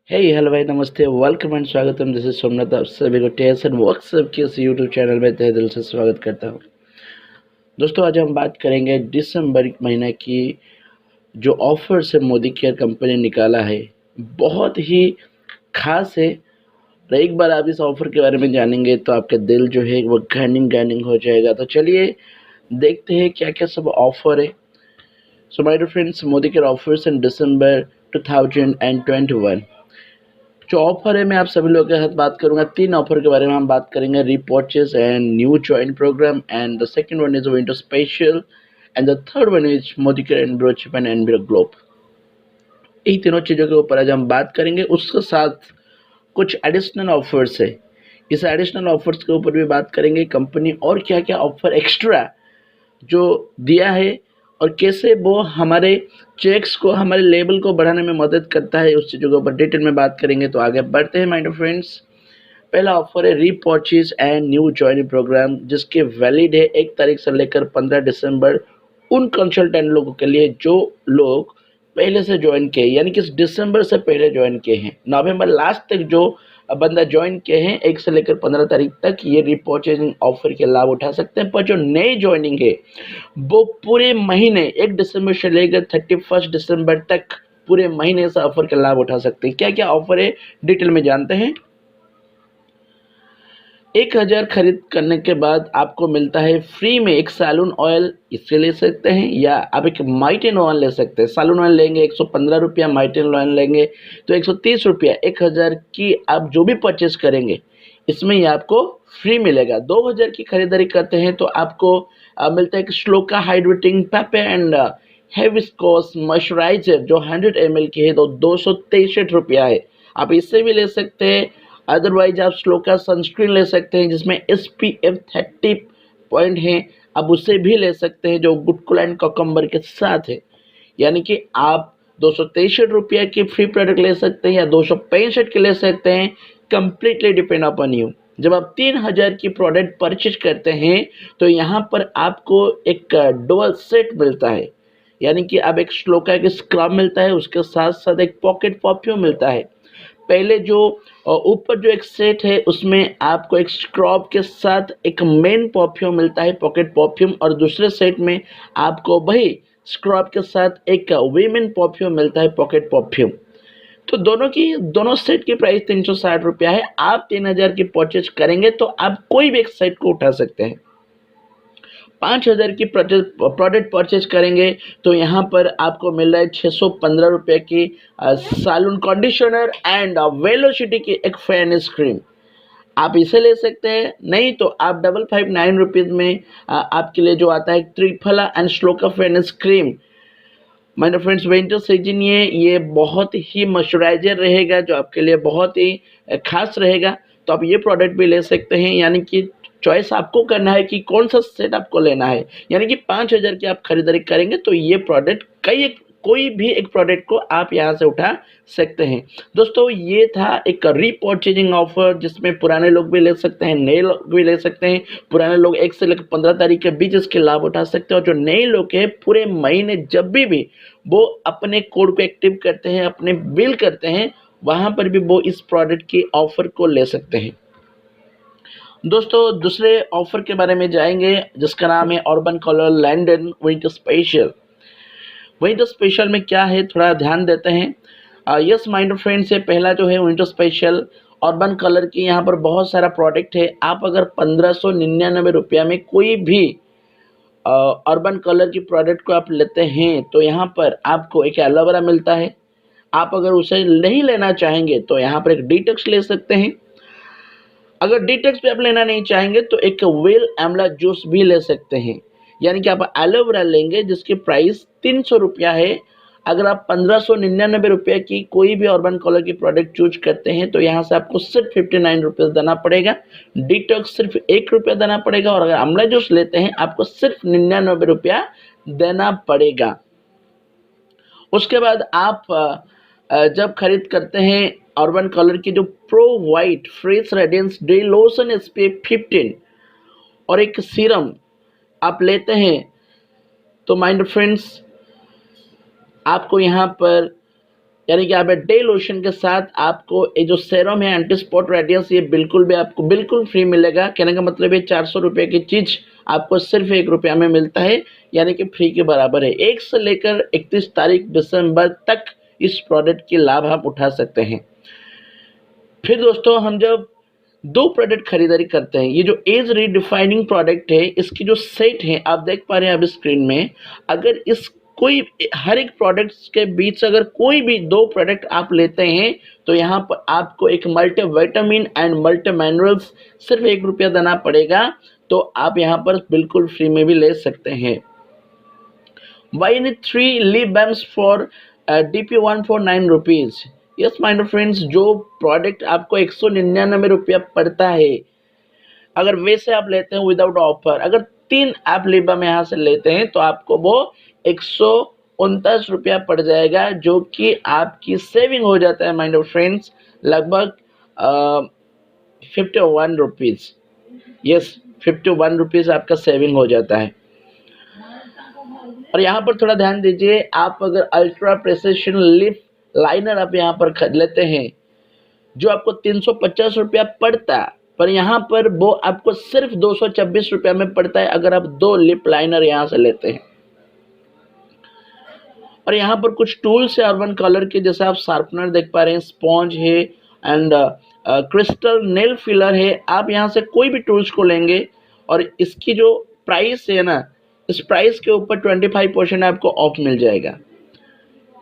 Hello भाई, नमस्ते, welcome and स्वागतम। This is Somnath. आप सभी को टेसन व्हाट्सएप के इस यूट्यूब चैनल में तहे दिल से स्वागत करता हूँ। दोस्तों, आज हम बात करेंगे दिसंबर महीने की जो ऑफर से मोदी केयर कंपनी निकाला है। बहुत ही खास है और एक बार आप इस ऑफर के बारे में जानेंगे तो आपका दिल जो है वो गार्निंग गार्निंग हो जाएगा। तो चलिए देखते हैं क्या क्या सब ऑफर है। So my dear friends, Modi care offers in December 2021। जो ऑफर है मैं आप सभी लोगों के साथ बात करूंगा। तीन ऑफर के बारे में हम बात करेंगे: repurchase and new join program, and the second one is winter special, and the third one is Modi care enviro chip and enviro globe. यही तीनों चीज़ों के ऊपर आज हम बात करेंगे। उसके साथ कुछ एडिशनल ऑफर्स है, इस एडिशनल ऑफर्स के ऊपर भी बात करेंगे। कंपनी और क्या क्या ऑफर एक्स्ट्रा जो दिया है और कैसे वो हमारे चेक्स को, हमारे लेवल को बढ़ाने में मदद करता है, उस चीज़ों के ऊपर डिटेल में बात करेंगे। तो आगे बढ़ते हैं माय डियर फ्रेंड्स। पहला ऑफर है repurchase and new joining program, जिसके वैलिड है 1 तारीख से लेकर 15 दिसंबर उन कंसल्टेंट लोगों के लिए जो लोग पहले से ज्वाइन किए, यानी कि दिसंबर से पहले ज्वाइन किए हैं। नवंबर लास्ट तक जो बंदा ज्वाइन किए हैं 1 से लेकर 15 तारीख तक, ये रीपर्चेजिंग ऑफर के लाभ उठा सकते हैं। पर जो नई ज्वाइनिंग है वो पूरे महीने 1 दिसंबर से लेकर 31 दिसंबर तक पूरे महीने से ऑफर का लाभ उठा सकते हैं। क्या क्या ऑफर है डिटेल में जानते हैं। 1000 खरीद करने के बाद आपको मिलता है फ्री में एक सैलून ऑयल, इससे ले सकते हैं, या आप एक माइटिन ऑयल ले सकते हैं। सैलून ऑयल लेंगे 115 रुपया, माइटिन ऑयल लेंगे तो 130 रुपया। 1000 की आप जो भी परचेज करेंगे इसमें ये आपको फ्री मिलेगा। 2000 की खरीदारी करते हैं तो आपको मिलता है कि श्लोका हाइड्रेटिंग पेपे एंड हेविस्कोस मॉइस्चराइजर जो 100 ml की है तो 263 रुपया है। आप इससे भी ले सकते हैं। अदरवाइज आप श्लोका सनस्क्रीन ले सकते हैं जिसमें SPF 30 पॉइंट है, आप उससे भी ले सकते हैं जो गुडकुल एंड कोकम्बर के साथ है। यानी कि आप 263 रुपया की फ्री प्रोडक्ट ले सकते हैं या 265 के ले सकते हैं, कंप्लीटली डिपेंड अपॉन यू। जब आप 3000 की प्रोडक्ट परचेज करते हैं तो यहाँ पर आपको एक डुअल सेट मिलता है, यानी कि अब एक श्लोका के स्क्रब मिलता है, उसके साथ साथ एक पॉकेट परफ्यूम मिलता है। पहले जो ऊपर जो एक सेट है उसमें आपको एक स्क्रब के साथ एक मेन परफ्यूम मिलता है, पॉकेट परफ्यूम, और दूसरे सेट में आपको वही स्क्रब के साथ एक वीमेन परफ्यूम मिलता है, पॉकेट परफ्यूम। तो दोनों सेट की प्राइस 360 रुपया है। आप 3000 की परचेज करेंगे तो आप कोई भी एक सेट को उठा सकते हैं। 5000 की प्रोडक्ट परचेज करेंगे तो यहाँ पर आपको मिल रहा है 615 रुपये की सालून कंडीशनर एंड वेलोसिटी की एक फेयरनेस क्रीम। आप इसे ले सकते हैं, नहीं तो आप 559 रुपीज़ में आपके लिए जो आता है triphala and shloka fairness cream. My friends, winter season ये बहुत ही मॉइस्चराइजर रहेगा जो आपके लिए बहुत ही खास रहेगा, तो आप ये प्रोडक्ट भी ले सकते हैं। यानी कि चॉइस आपको करना है कि कौन सा सेट आपको लेना है। यानी कि 5000 की आप खरीदारी करेंगे तो ये प्रोडक्ट कोई भी एक प्रोडक्ट को आप यहाँ से उठा सकते हैं। दोस्तों, ये था एक रीपर्चेजिंग ऑफर जिसमें पुराने लोग भी ले सकते हैं, नए लोग भी ले सकते हैं। पुराने लोग 1 से लेकर 15 तारीख के बीच इसके लाभ उठा सकते हैं, और जो नए लोग हैं पूरे महीने जब भी वो अपने कोड को एक्टिव करते हैं, अपने बिल करते हैं, वहाँ पर भी वो इस प्रोडक्ट की ऑफर को ले सकते हैं। दोस्तों, दूसरे ऑफर के बारे में जाएंगे जिसका नाम है urban colour London winter special. Winter special में क्या है थोड़ा ध्यान देते हैं। यस माइंड फ्रेंड्स, से पहला जो है विंटर स्पेशल अर्बन कलर की, यहाँ पर बहुत सारा प्रोडक्ट है। आप अगर 1599 रुपया में कोई भी अर्बन कलर की प्रोडक्ट को आप लेते हैं तो यहाँ पर आपको एक एलोवेरा मिलता है। आप अगर उसे नहीं लेना चाहेंगे तो यहाँ पर एक डिटॉक्स ले सकते हैं। अगर डिटॉक्स भी आप लेना नहीं चाहेंगे तो एक व्हील आंवला जूस भी ले सकते हैं। यानी कि आप एलोवेरा लेंगे जिसकी प्राइस 300 रुपया है। अगर आप 1599 रुपये की कोई भी अर्बन कलर की प्रोडक्ट चूज करते हैं तो यहाँ से आपको सिर्फ 59 रुपीज़ देना पड़ेगा। डिटॉक्स सिर्फ 1 रुपया देना पड़ेगा, और अगर आंवला जूस लेते हैं आपको सिर्फ 99 रुपया देना पड़ेगा। उसके बाद आप जब खरीद करते हैं अर्बन कलर की जो pro white fresh radiance day lotion SPF 15 और एक सीरम आप लेते हैं तो माइंड फ्रेंड्स आपको यहाँ पर यानी कि आप डे लोशन के साथ आपको ये जो सेरम है एंटी स्पॉट रेडियंस, ये बिल्कुल भी आपको बिल्कुल फ्री मिलेगा। कहने का मतलब ये 400 रुपये की चीज़ आपको सिर्फ 1 रुपया में मिलता है, यानी कि फ्री के बराबर है। 1 से लेकर 31 तारीख दिसंबर तक इस प्रोडक्ट की लाभ आप उठा सकते हैं। फिर दोस्तों, हम जब 2 प्रोडक्ट खरीदारी करते हैं, ये जो एज रीडिफाइनिंग प्रोडक्ट है, इसकी जो सेट है आप देख पा रहे हैं अभी स्क्रीन में। अगर इस कोई हर एक प्रोडक्ट्स के बीच अगर कोई भी 2 प्रोडक्ट आप लेते हैं तो यहाँ पर आपको एक multi vitamin and multi minerals सिर्फ 1 रुपया देना पड़ेगा, तो आप यहाँ पर बिल्कुल फ्री में भी ले सकते हैं। Why need 3 lip balms for DP1 for 9 rupees? Yes my friends, जो प्रोडक्ट आपको 199 रुपया पड़ता है, अगर वैसे आप लेते हैं विदाउट ऑफर, अगर 3 आप लिप बाम यहाँ से लेते हैं तो आपको वो 129 रुपया पड़ जाएगा, जो कि आपकी सेविंग हो जाता है माय फ्रेंड्स लगभग 51 रुपीज़। यस, 51 रुपीज़ आपका सेविंग हो जाता है। और यहाँ पर थोड़ा ध्यान दीजिए, आप अगर अल्ट्रा प्रेसिशन लिप लाइनर आप यहाँ पर खरीद लेते हैं, जो आपको 350 रुपया पड़ता, पर यहाँ पर वो आपको सिर्फ 226 रुपया में पड़ता है अगर आप 2 लिप लाइनर यहाँ से लेते हैं। और यहाँ पर कुछ टूल्स है अर्बन कलर के, जैसे आप शार्पनर देख पा रहे हैं, स्पॉन्ज है एंड क्रिस्टल नेल फिलर है। आप यहाँ से कोई भी टूल्स को लेंगे और इसकी जो प्राइस है ना, इस प्राइस के ऊपर 25% आपको ऑफ मिल जाएगा,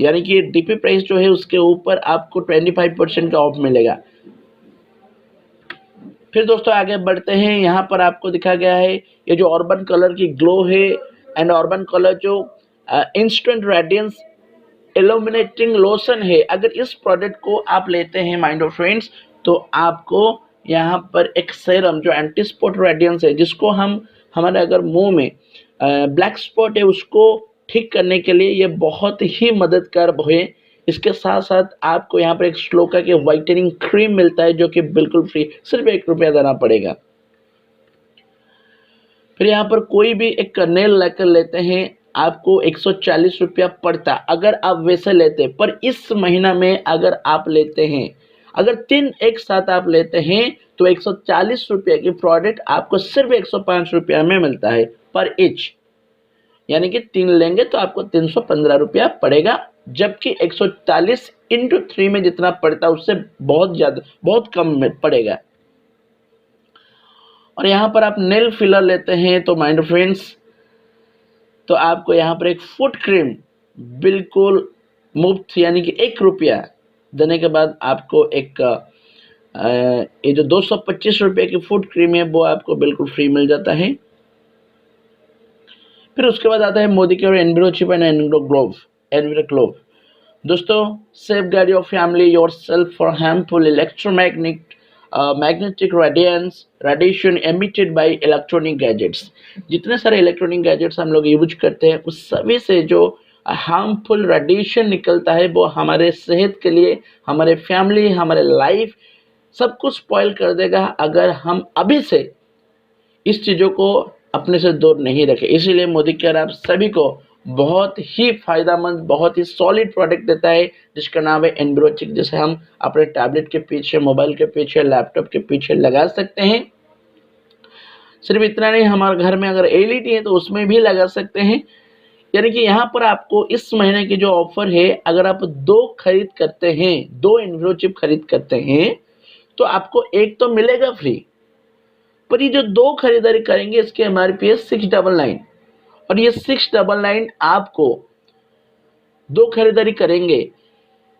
यानी कि डीपी प्राइस जो है उसके ऊपर आपको 25% का ऑफ मिलेगा। फिर दोस्तों आगे बढ़ते हैं, यहाँ पर आपको दिखा गया है ये जो अर्बन कलर की ग्लो है एंड अर्बन कलर जो इंस्टेंट रेडियंस इल्यूमिनेटिंग लोशन है। अगर इस प्रोडक्ट को आप लेते हैं माइंड ऑफ फ्रेंड्स, तो आपको यहाँ पर एक सेरम जो एंटी स्पॉट रेडियंस है, जिसको हम हमारे अगर मुंह में ब्लैक स्पॉट है उसको ठीक करने के लिए ये बहुत ही मददगार है। इसके साथ साथ आपको यहाँ पर एक श्लोका के वाइटनिंग क्रीम मिलता है, जो कि बिल्कुल फ्री, सिर्फ 1 रुपया देना पड़ेगा। फिर यहाँ पर कोई भी एक नेल लेकर लेते हैं, आपको 140 रुपया पड़ता अगर आप वैसे लेते, पर इस महीना में अगर आप लेते हैं, अगर 3 एक साथ आप लेते हैं तो 140 रुपये की प्रोडक्ट आपको सिर्फ 105 रुपया में मिलता है पर ईच, यानी कि 3 लेंगे तो आपको 315 रुपया पड़ेगा, जबकि 140 इंटू 3 में जितना पड़ता है उससे बहुत ज़्यादा, बहुत कम में पड़ेगा। और यहाँ पर आप नेल फिलर लेते हैं तो माइंड फ्रेंड्स, तो आपको यहाँ पर एक फुट क्रीम बिल्कुल मुफ्त, यानी कि 1 रुपया देने के बाद आपको एक ये जो 225 रुपये की फुट क्रीम है वो आपको बिल्कुल फ्री मिल जाता है। फिर उसके बाद आता है Modi care enviro chip and enviro glove. दोस्तों, safeguard your family yourself for harmful magnetic radiation emitted by electronic gadgets. जितने सारे इलेक्ट्रॉनिक गैजेट्स हम लोग यूज करते हैं उस सभी से जो हार्मफुल रेडिएशन निकलता है वो हमारे सेहत के लिए, हमारे फैमिली, हमारे लाइफ सब कुछ स्पॉइल कर देगा अगर हम अभी से इस चीज़ों को अपने से दूर नहीं रखें। इसीलिए मोदी केयर आप सभी को बहुत ही फायदेमंद, बहुत ही सॉलिड प्रोडक्ट देता है, जिसका नाम है एनविरोचिक, जिसे हम अपने टैबलेट के पीछे, मोबाइल के पीछे, लैपटॉप के पीछे लगा सकते हैं। सिर्फ इतना नहीं, हमारे घर में अगर एलईडी है तो उसमें भी लगा सकते हैं। यानी कि यहाँ पर आपको इस महीने की जो ऑफर है, अगर आप 2 खरीद करते हैं, 2 एनविरोचिप खरीद करते हैं तो आपको एक तो मिलेगा फ्री, पर ये जो 2 खरीदारी करेंगे इसके एमआरपी है 699, और ये 699 आपको 2 खरीदारी करेंगे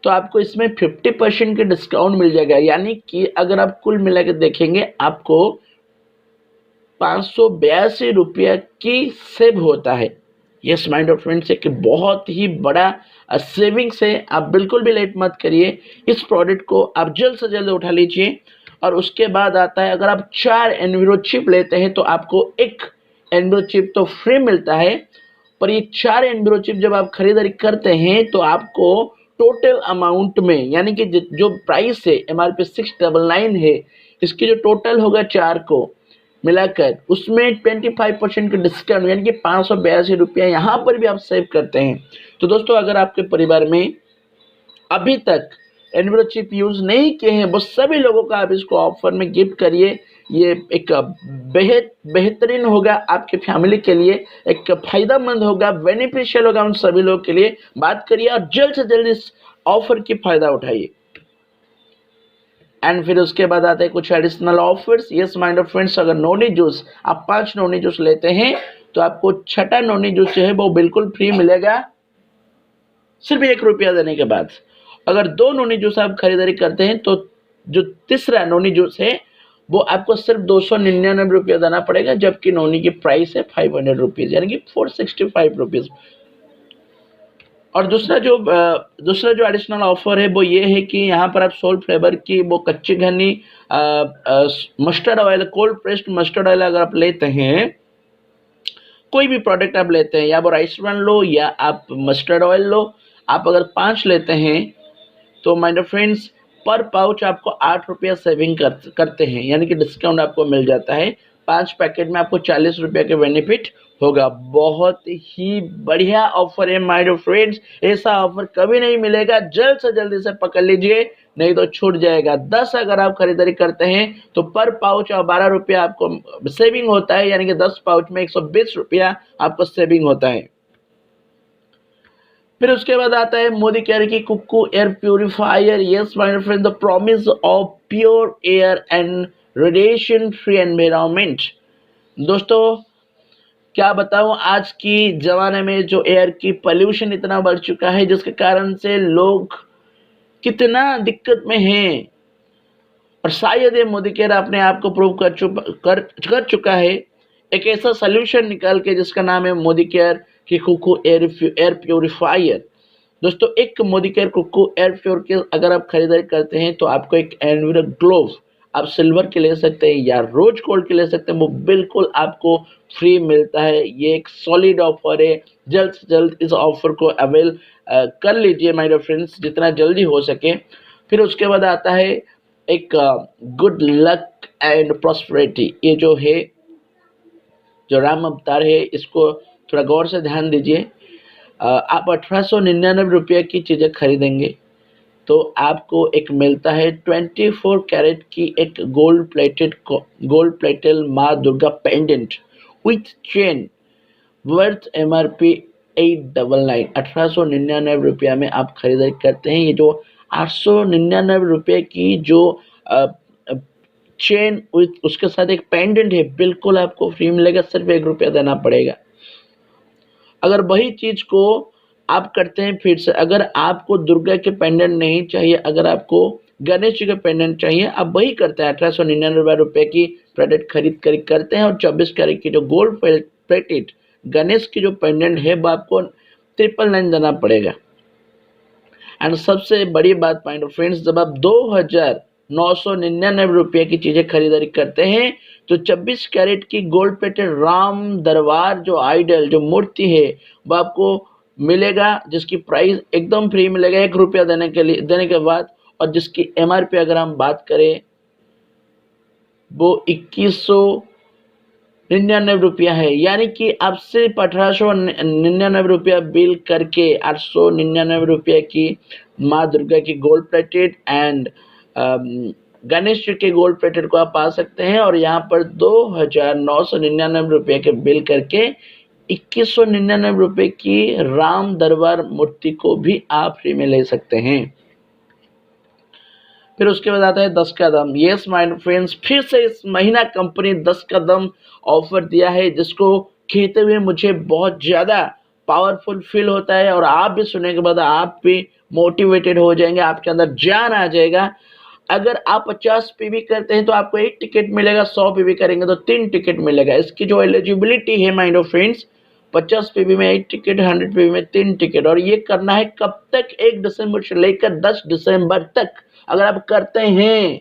तो आपको इसमें 50% के डिस्काउंट मिल जाएगा। यानी कि अगर आप कुल मिला के देखेंगे आपको 582 रुपया की सेव होता है। यस माइंड ऑफ फ्रेंड्स, एक बहुत ही बड़ा सेविंग्स है। आप बिल्कुल भी लेट मत करिए, इस प्रोडक्ट को आप जल्द से जल्द उठा लीजिए। और उसके बाद आता है, अगर आप 4 एनविरो चिप लेते हैं तो आपको 1 एनविरो चिप तो फ्री मिलता है, पर ये 4 एनविरो चिप जब आप खरीदारी करते हैं तो आपको टोटल अमाउंट में, यानी कि जो प्राइस है एमआरपी 699 है, इसकी जो टोटल होगा 4 को मिलाकर उसमें 25% का डिस्काउंट, यानी कि 582 रुपया यहाँ पर भी आप सेव करते हैं। तो दोस्तों, अगर आपके परिवार में अभी तक एनविरो चिप यूज़ नहीं किए हैं वो सभी लोगों का आप इसको ऑफर में गिफ्ट करिए। ये एक बेहतरीन होगा आपके फैमिली के लिए, एक फ़ायदेमंद होगा, बेनिफिशियल होगा उन सभी लोगों के लिए। बात करिए और जल्द से जल्द इस ऑफर की फ़ायदा उठाइए। एंड फिर उसके बाद आते हैं कुछ additional offers. Yes my dear friends, अगर नोनी जूस आप 5 नोनी जूस लेते हैं तो आपको छठा नोनी जूस जो है वो बिल्कुल फ्री मिलेगा सिर्फ 1 रुपया देने के बाद। अगर 2 नोनी जूस आप खरीदारी करते हैं तो जो तीसरा नोनी जूस है वो आपको सिर्फ 299 रुपया देना पड़ेगा, जबकि नोनी की प्राइस है 500 रुपीज़, यानी कि 465 रुपीज़। और दूसरा जो एडिशनल ऑफर है वो ये है कि यहाँ पर आप सोल फ्लेवर की वो कच्ची घनी mustard oil, cold pressed mustard oil अगर आप लेते हैं, कोई भी प्रोडक्ट आप लेते हैं, या वो राइस ब्रान लो या आप मस्टर्ड ऑयल लो, आप अगर 5 लेते हैं तो माय डियर फ्रेंड्स पर पाउच आपको 8 रुपया सेविंग करते हैं, यानी कि डिस्काउंट आपको मिल जाता है। 5 पैकेट में आपको 40 रुपये के बेनिफिट होगा। बहुत ही बढ़िया ऑफर है माय डियर फ्रेंड्स, ऐसा ऑफर कभी नहीं मिलेगा। जल्द से जल्द इसे पकड़ लीजिए, नहीं तो छूट जाएगा। 10 अगर आप खरीदारी करते हैं तो पर पाउच और 12 रुपया आपको सेविंग होता है, यानी कि 10 पाउच में 120 रुपया आपको सेविंग होता है। फिर उसके बाद आता है मोदी केयर की cuckoo air purifier. Yes my friend, the promise of pure air and radiation free environment. दोस्तों क्या बताऊं, आज की जमाने में जो एयर की पोल्यूशन इतना बढ़ चुका है जिसके कारण से लोग कितना दिक्कत में हैं, और शायद ये मोदी केयर अपने आप को प्रूव कर चुका है एक ऐसा सोल्यूशन निकाल के जिसका नाम है मोदी केयर की कुकू एयर प्योरीफायर। दोस्तों एक मोदी केयर कुकू एयर प्योर के अगर आप खरीदारी करते हैं तो आपको एक एनविरो ग्लोव आप सिल्वर के ले सकते हैं या रोज गोल्ड के ले सकते हैं, वो बिल्कुल आपको फ्री मिलता है। ये एक सॉलिड ऑफर है, जल्द से जल्द इस ऑफर को अवेल कर लीजिए माय डियर फ्रेंड्स, जितना जल्दी हो सके। फिर उसके बाद आता है एक गुड लक एंड प्रॉस्पेरिटी। ये जो है जो राम अवतार है, इसको थोड़ा गौर से ध्यान दीजिए। आप 1899 रुपये की चीज़ें खरीदेंगे तो आपको एक मिलता है 24 कैरेट की एक गोल्ड प्लेटेड माँ Durga pendant with chain worth MRP 899। 1899 रुपया में आप खरीदारी करते हैं। ये जो 899 रुपये की जो चेन विथ उसके साथ एक पेंडेंट है, बिल्कुल आपको फ्री मिलेगा, सिर्फ 1 रुपया देना पड़ेगा। अगर वही चीज़ को आप करते हैं फिर से, अगर आपको दुर्गा के पेंडेंट नहीं चाहिए, अगर आपको गणेश जी के पेंडेंट चाहिए, आप वही करते हैं 1899 रुपये की प्रोडक्ट खरीद कर करते हैं, और 24 कैरेट की जो गोल्ड प्लेटेड गणेश की जो पेंडेंट है वो आपको 999 देना पड़ेगा। एंड सबसे बड़ी बात माय डियर फ्रेंड्स, जब आप 2999 रुपये की चीज़ें खरीदारी करते हैं तो 24 कैरेट की गोल्ड प्लेटेड राम दरबार जो आइडल जो मूर्ति है वो आपको मिलेगा, जिसकी प्राइस एकदम फ्री मिलेगा 1 रुपया देने के बाद, और जिसकी MRP अगर हम बात करें वो 2199 रुपया है। यानी कि आप सिर्फ 1899 रुपया बिल करके 899 रुपये की माँ दुर्गा की gold plated and Ganesh ji के गोल्ड प्लेटेड को आप पा सकते हैं, और यहाँ पर 2999 रुपये के बिल करके 2199 रुपये की राम दरबार मूर्ति को भी आप फ्री में ले सकते हैं। फिर उसके बाद आता है 10 कदम। यस माय फ्रेंड्स, फिर से इस महीना कंपनी 10 कदम ऑफर दिया है, जिसको कहते हुए मुझे बहुत ज़्यादा पावरफुल फील होता है, और आप भी सुनने के बाद आप भी मोटिवेटेड हो जाएंगे, आपके अंदर जान आ जाएगा। अगर आप 50 PV करते हैं तो आपको 1 टिकट मिलेगा, 100 PV करेंगे तो 3 टिकट मिलेगा। इसकी जो एलिजिबिलिटी है माय डियर फ्रेंड्स, 50 PV में 1 टिकट, 100 PV में 3 टिकट, और ये करना है कब तक, 1 दिसंबर से लेकर 10 दिसंबर तक। अगर आप करते हैं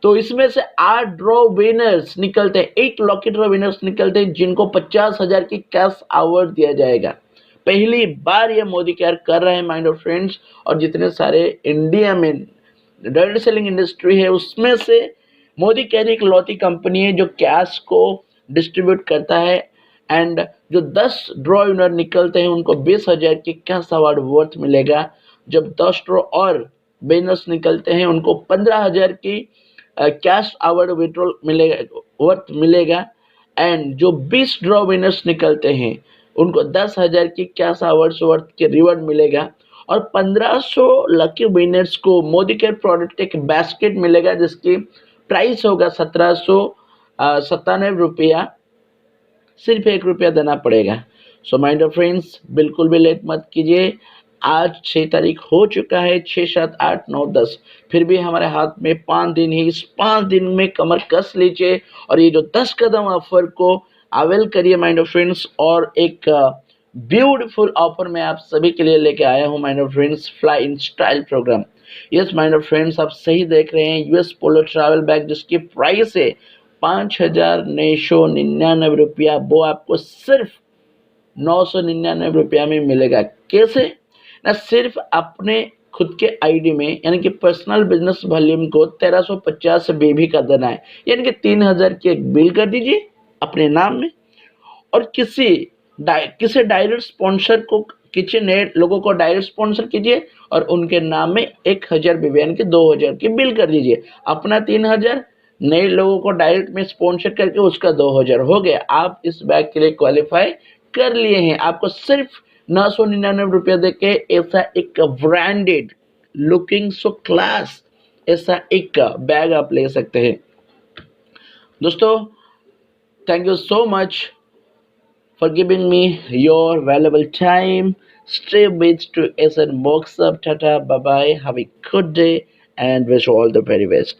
तो इसमें से 8 ड्रॉ विनर्स निकलते हैं, 8 लॉकी ड्रॉ विनर्स निकलते हैं, जिनको 50,000 की कैश अवार्ड दिया जाएगा। पहली बार ये मोदी केयर कर रहे हैं माय डियर फ्रेंड्स, और जितने सारे इंडिया में डायरेक्ट सेलिंग इंडस्ट्री है उसमें से मोदी केयर एक लौती कंपनी है जो कैश को डिस्ट्रीब्यूट करता है, एंड जो 10 ड्रॉ विनर निकलते हैं उनको 20,000 की कैश अवार्ड वर्थ मिलेगा। जब 10 ड्रॉ और विनर्स निकलते हैं उनको 15,000 की कैश अवार्ड विड्रॉल मिलेगा, वर्थ मिलेगा। एंड जो 20 ड्रॉ विनर्स निकलते हैं उनको 10,000 की कैश अवार्ड्स वर्थ के रिवॉर्ड मिलेगा। और 1500 लकी विनर्स को मोदी केयर प्रोडक्ट एक बास्केट मिलेगा जिसकी प्राइस होगा 1797 रुपया। सिर्फ 1 रुपया देना पड़ेगा। सो माय डियर फ्रेंड्स, बिल्कुल भी लेट मत कीजिए। आज 6 तारीख हो चुका है, 6, 7, 8, 9, 10, फिर भी हमारे हाथ में 5 दिन ही। इस 5 दिन में कमर कस लीजिए और ये जो 10 कदम ऑफर को अवेल करिए माय डियर फ्रेंड्स। और एक ब्यूटीफुल ऑफर मैं आप सभी के लिए लेके आया हूँ my dear friends, fly in style program. Yes my dear friends, आप सही देख रहे हैं। यूएस पोलो ट्रैवल बैग जिसकी प्राइस है 5,999 रुपया, वो आपको सिर्फ 999 रुपया में मिलेगा। कैसे? ना सिर्फ अपने खुद के आईडी में यानी कि पर्सनल बिजनेस वॉल्यूम को 1350 बीबी का देना है, यानी कि 3,000 की एक बिल कर दीजिए अपने नाम में। और किसी डायरेक्ट स्पॉन्सर को, किसी नए लोगों को डायरेक्ट स्पॉन्सर कीजिए और उनके नाम में 1,000 बीबी यानी कि 2,000 की बिल कर दीजिए। अपना 3,000, नए लोगों को डायरेक्ट में स्पॉन्सर करके उसका 2,000 हो गया। आप इस बैग के लिए क्वालिफाई कर लिए हैं। आपको सिर्फ 999 रुपया देके ऐसा एक ब्रांडेड लुकिंग सो क्लास ऐसा एक बैग आप ले सकते हैं। दोस्तों, thank you so much for giving me your valuable time. Stay with to SN Box Up. Tata, bye bye. Have a good day and wish you all the very best.